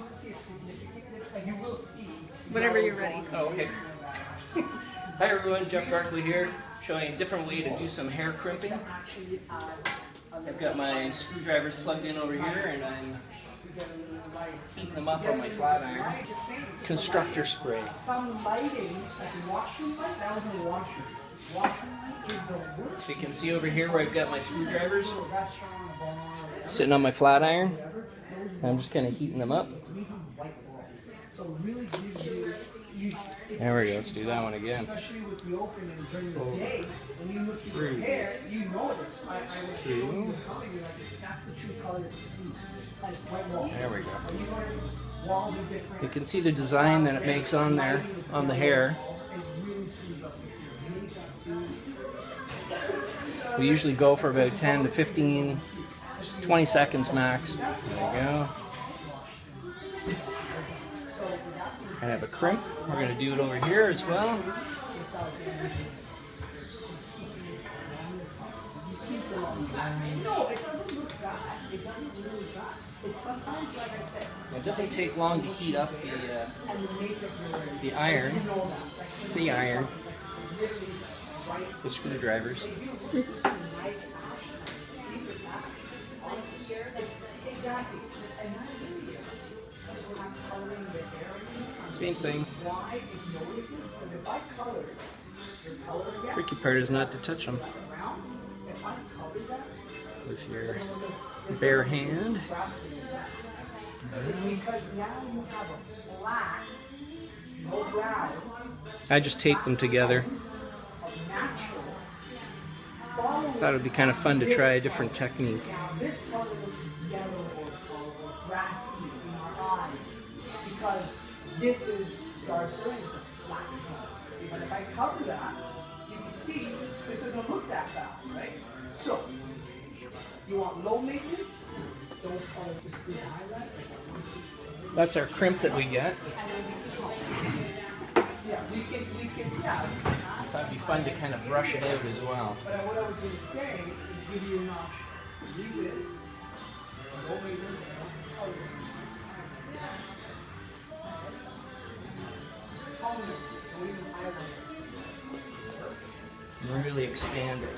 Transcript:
won't see a significant difference. Like you will see. Whenever you're ready. Oh, okay. Hi everyone, Jeff Barkley here, showing a different way to do some hair crimping. I've got my screwdrivers plugged in over here and I'm heating them up on my flat iron. Constructor spray. Some lighting, like washroom light, that was a washroom. Washroom light is the worst. You can see over here where I've got my screwdrivers sitting on my flat iron. I'm just kind of heating them up. There we go, let's do that one again. Especially with the opening during the day, when you look at your hair, you notice. I was showing you the color, you're like, that's the true color that you see. Like white wall. There we go. Walls are different. You can see the design that it makes on there, on the hair. We usually go for about 10 to 15, 20 seconds max. There we go. I have a crimp. We're going to do it over here as well. No, it doesn't look bad. It doesn't really bad. It's sometimes, like I said, It doesn't take long to heat up the iron, the screwdrivers. Same thing. Tricky part is not to touch them with your bare hand. I just tape them together. Thought it would be kind of fun to try a different technique. This color looks yellow or grassy in our eyes because this is darker and it's a flat tone. See, but if I cover that, you can see this doesn't look that bad, right? So, you want low maintenance, don't color just the highlight. That's our crimp that we get. Yeah, we can, yeah. Thought it'd be fun to kind of brush it out as well. But what I was going to say is give you an option. Do this, low maintenance, color this. Really expand it.